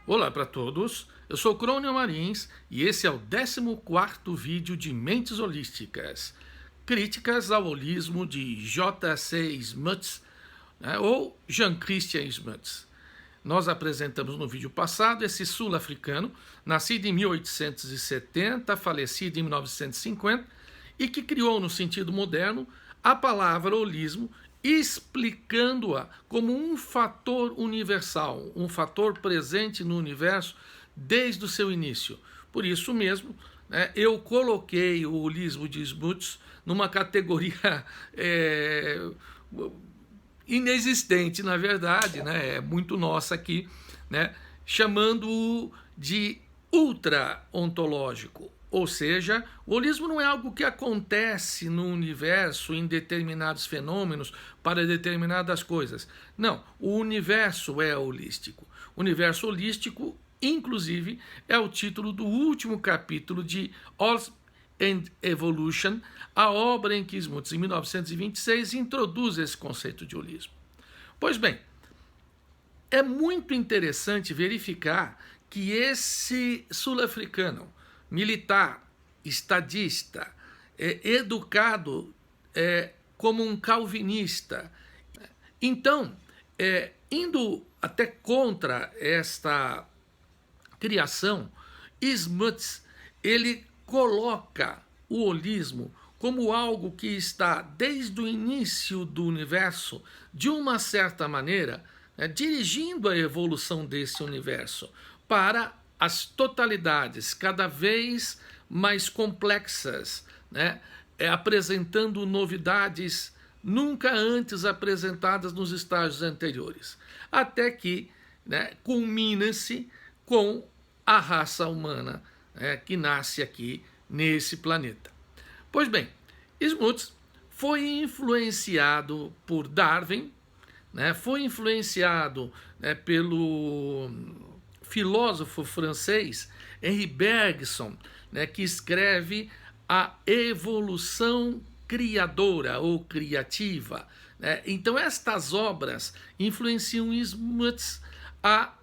Olá para todos, eu sou Crônio Marins e esse é o 14º vídeo de Mentes Holísticas, críticas ao holismo de J.C. Smuts, né, ou Jean-Christian Smuts. Nós apresentamos no vídeo passado esse sul-africano, nascido em 1870, falecido em 1950, e que criou no sentido moderno a palavra holismo, explicando-a como um fator universal, um fator presente no universo desde o seu início. Por isso mesmo, né, eu coloquei o holismo de Smuts numa categoria inexistente, na verdade, né, é muito nossa aqui, né, chamando-o de ultra-ontológico. Ou seja, o holismo não é algo que acontece no universo em determinados fenômenos para determinadas coisas. Não, o universo é holístico. O universo holístico, inclusive, é o título do último capítulo de Holism and Evolution, a obra em que Smuts, em 1926, introduz esse conceito de holismo. Pois bem, é muito interessante verificar que esse sul-africano, militar, estadista, educado como um calvinista. Então, indo até contra esta criação, Smuts, ele coloca o holismo como algo que está desde o início do universo, de uma certa maneira, dirigindo a evolução desse universo para as totalidades cada vez mais complexas, né? Apresentando novidades nunca antes apresentadas nos estágios anteriores, até que, né, culmina-se com a raça humana, que nasce aqui nesse planeta. Pois bem, Smuts foi influenciado por Darwin, né, foi influenciado, né, pelo filósofo francês Henri Bergson, né, que escreve A Evolução Criadora ou Criativa. Né? Então, estas obras influenciam Smuts a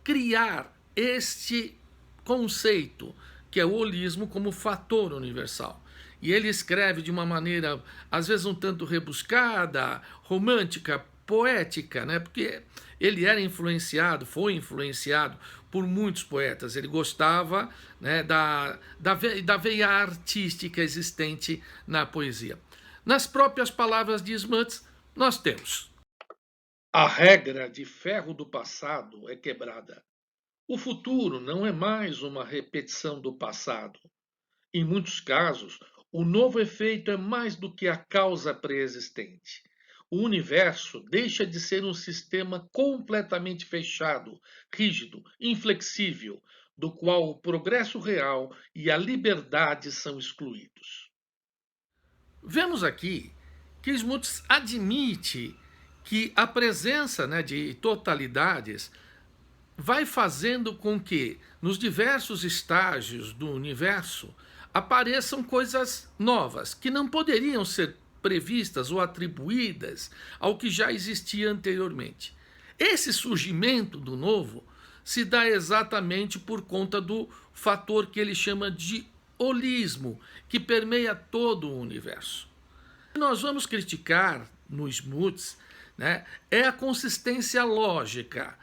criar este conceito, que é o holismo como fator universal. E ele escreve de uma maneira, às vezes, um tanto rebuscada, romântica, poética, né? Porque ele era influenciado, foi influenciado por muitos poetas. Ele gostava, né, da veia artística existente na poesia. Nas próprias palavras de Smuts, nós temos: a regra de ferro do passado é quebrada. O futuro não é mais uma repetição do passado. Em muitos casos, o novo efeito é mais do que a causa pré-existente. O universo deixa de ser um sistema completamente fechado, rígido, inflexível, do qual o progresso real e a liberdade são excluídos. Vemos aqui que Smuts admite que a presença, né, de totalidades vai fazendo com que, nos diversos estágios do universo, apareçam coisas novas, que não poderiam ser previstas ou atribuídas ao que já existia anteriormente. Esse surgimento do novo se dá exatamente por conta do fator que ele chama de holismo, que permeia todo o universo. O que nós vamos criticar no Smuts, né, é a consistência lógica,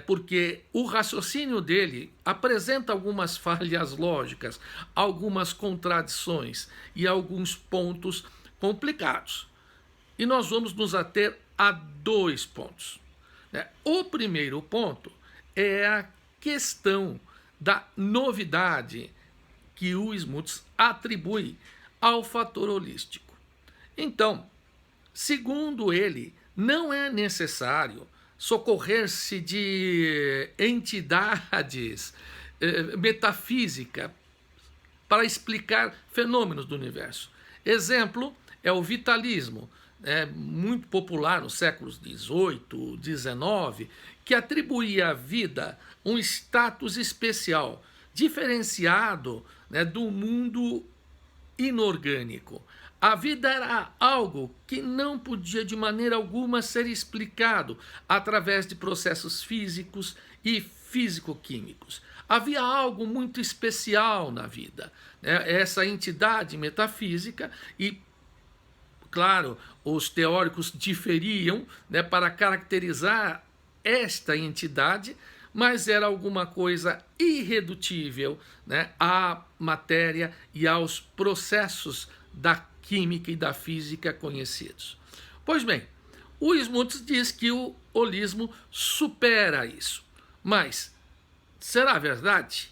porque o raciocínio dele apresenta algumas falhas lógicas, algumas contradições e alguns pontos complicados. E nós vamos nos ater a dois pontos. O primeiro ponto é a questão da novidade que o Smuts atribui ao fator holístico. Então, segundo ele, não é necessário socorrer-se de entidades metafísicas para explicar fenômenos do universo. Exemplo é o vitalismo, muito popular nos séculos XVIII, XIX, que atribuía à vida um status especial, diferenciado, né, do mundo inorgânico. A vida era algo que não podia de maneira alguma ser explicado através de processos físicos e físico-químicos. Havia algo muito especial na vida, né? Essa entidade metafísica e, claro, os teóricos diferiam, né, para caracterizar esta entidade, mas era alguma coisa irredutível, né, à matéria e aos processos da química e da física conhecidos. Pois bem, o Smuts diz que o holismo supera isso. Mas será verdade?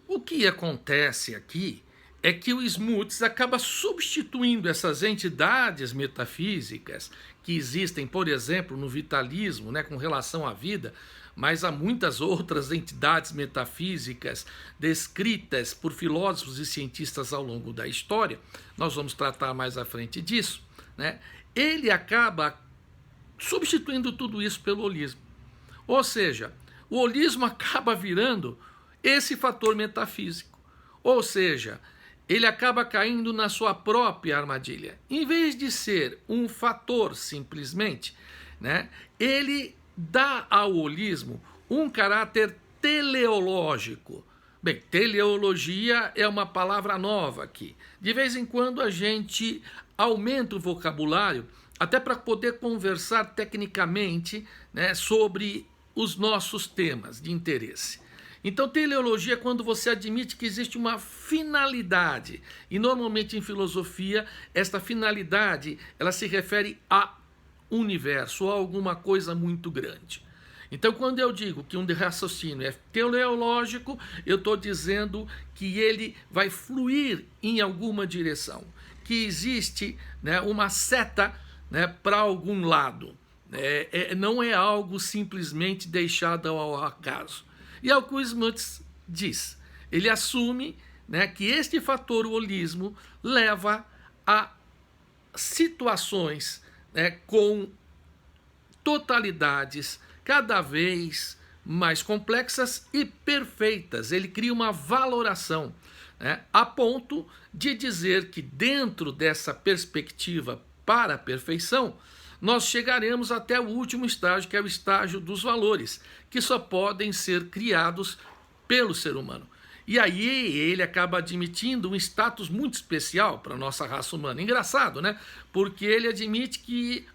O que acontece aqui é que o Smuts acaba substituindo essas entidades metafísicas que existem, por exemplo, no vitalismo, né, com relação à vida, mas há muitas outras entidades metafísicas descritas por filósofos e cientistas ao longo da história. Nós vamos tratar mais à frente disso, né? Ele acaba substituindo tudo isso pelo holismo. Ou seja, o holismo acaba virando esse fator metafísico. Ou seja, ele acaba caindo na sua própria armadilha. Em vez de ser um fator simplesmente, né, ele dá ao holismo um caráter teleológico. Bem, teleologia é uma palavra nova aqui. De vez em quando a gente aumenta o vocabulário até para poder conversar tecnicamente, né, sobre os nossos temas de interesse. Então, teleologia é quando você admite que existe uma finalidade. E normalmente em filosofia, esta finalidade ela se refere a universo, ou alguma coisa muito grande. Então, quando eu digo que um raciocínio é teleológico, eu estou dizendo que ele vai fluir em alguma direção, que existe, né, uma seta, né, para algum lado. Não é algo simplesmente deixado ao acaso. E é o que o Smuts diz. Ele assume, né, que este fator, o holismo, leva a situações, né, com totalidades cada vez mais complexas e perfeitas. Ele cria uma valoração, né, a ponto de dizer que dentro dessa perspectiva para a perfeição, nós chegaremos até o último estágio, que é o estágio dos valores, que só podem ser criados pelo ser humano. E aí ele acaba admitindo um status muito especial para a nossa raça humana. Engraçado, né? Porque ele admite que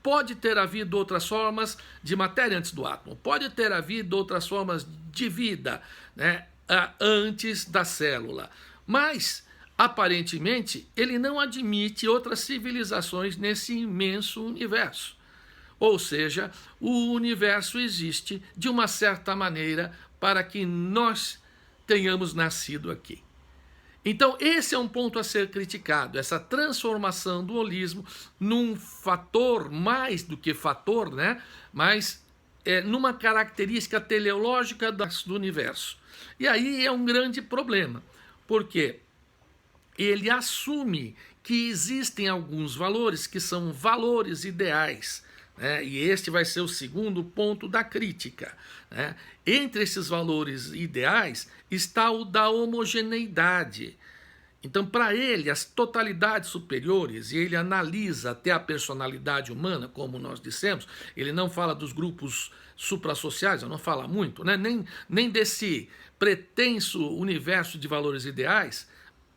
pode ter havido outras formas de matéria antes do átomo, pode ter havido outras formas de vida, né, antes da célula. Mas, aparentemente, ele não admite outras civilizações nesse imenso universo. Ou seja, o universo existe de uma certa maneira para que nós tenhamos nascido aqui. Então, esse é um ponto a ser criticado, essa transformação do holismo num fator, mais do que fator, né? Mas numa característica teleológica do universo. E aí é um grande problema, porque ele assume que existem alguns valores que são valores ideais, né? E este vai ser o segundo ponto da crítica, né? Entre esses valores ideais está o da homogeneidade. Então, para ele, as totalidades superiores, e ele analisa até a personalidade humana, como nós dissemos, ele não fala dos grupos suprassociais, não fala muito, né? nem desse pretenso universo de valores ideais,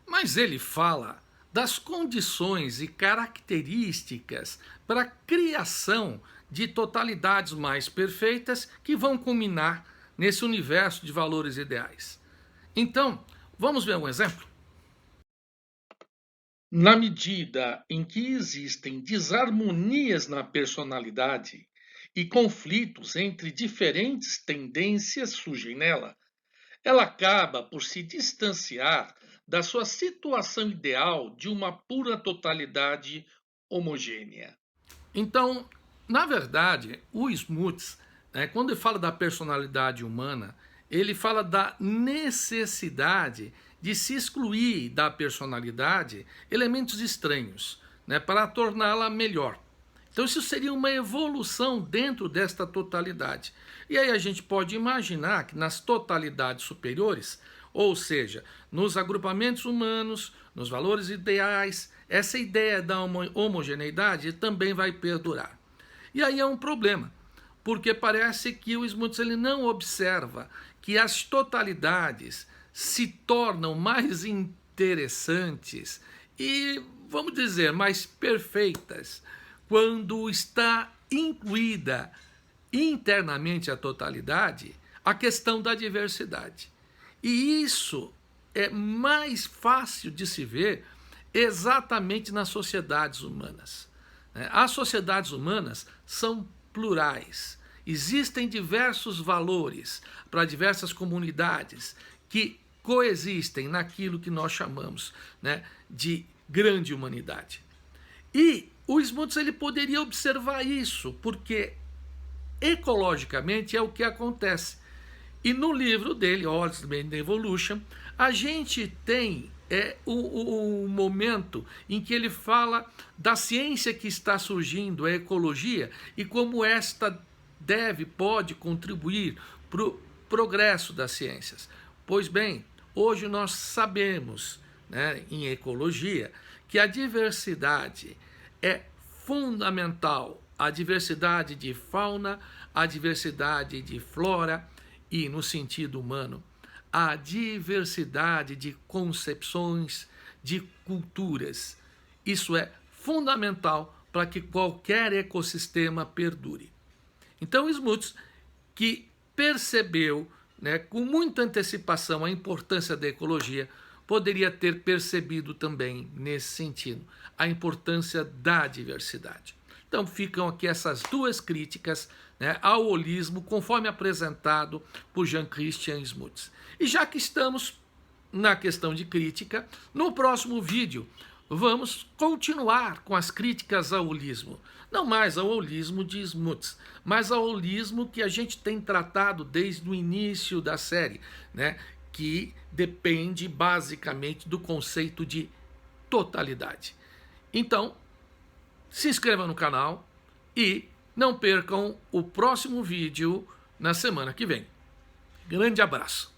mas ele fala das condições e características para a criação de totalidades mais perfeitas que vão culminar nesse universo de valores ideais. Então, vamos ver um exemplo? Na medida em que existem desarmonias na personalidade e conflitos entre diferentes tendências surgem nela, ela acaba por se distanciar da sua situação ideal de uma pura totalidade homogênea. Então, na verdade, o Smuts, né, quando ele fala da personalidade humana, ele fala da necessidade de se excluir da personalidade elementos estranhos, né, para torná-la melhor. Então isso seria uma evolução dentro desta totalidade. E aí a gente pode imaginar que nas totalidades superiores, Ou seja, nos agrupamentos humanos, nos valores ideais, essa ideia da homogeneidade também vai perdurar. E aí é um problema, porque parece que o Smuts ele não observa que as totalidades se tornam mais interessantes e, vamos dizer, mais perfeitas quando está incluída internamente a totalidade a questão da diversidade. E isso é mais fácil de se ver exatamente nas sociedades humanas. As sociedades humanas são plurais. Existem diversos valores para diversas comunidades que coexistem naquilo que nós chamamos, de grande humanidade. E o Smuts ele poderia observar isso, porque ecologicamente é o que acontece. E no livro dele, Origins and Evolution, a gente tem o momento em que ele fala da ciência que está surgindo, a ecologia, e como esta pode contribuir para o progresso das ciências. Pois bem, hoje nós sabemos, em ecologia, que a diversidade é fundamental. A diversidade de fauna, a diversidade de flora e, no sentido humano, a diversidade de concepções, de culturas. Isso é fundamental para que qualquer ecossistema perdure. Então, Smuts, que percebeu, com muita antecipação a importância da ecologia, poderia ter percebido também, nesse sentido, a importância da diversidade. Então ficam aqui essas duas críticas ao holismo, conforme apresentado por Jean Christian Smuts. E já que estamos na questão de crítica, no próximo vídeo vamos continuar com as críticas ao holismo. Não mais ao holismo de Smuts, mas ao holismo que a gente tem tratado desde o início da série, que depende basicamente do conceito de totalidade. Então, se inscreva no canal e não percam o próximo vídeo na semana que vem. Grande abraço!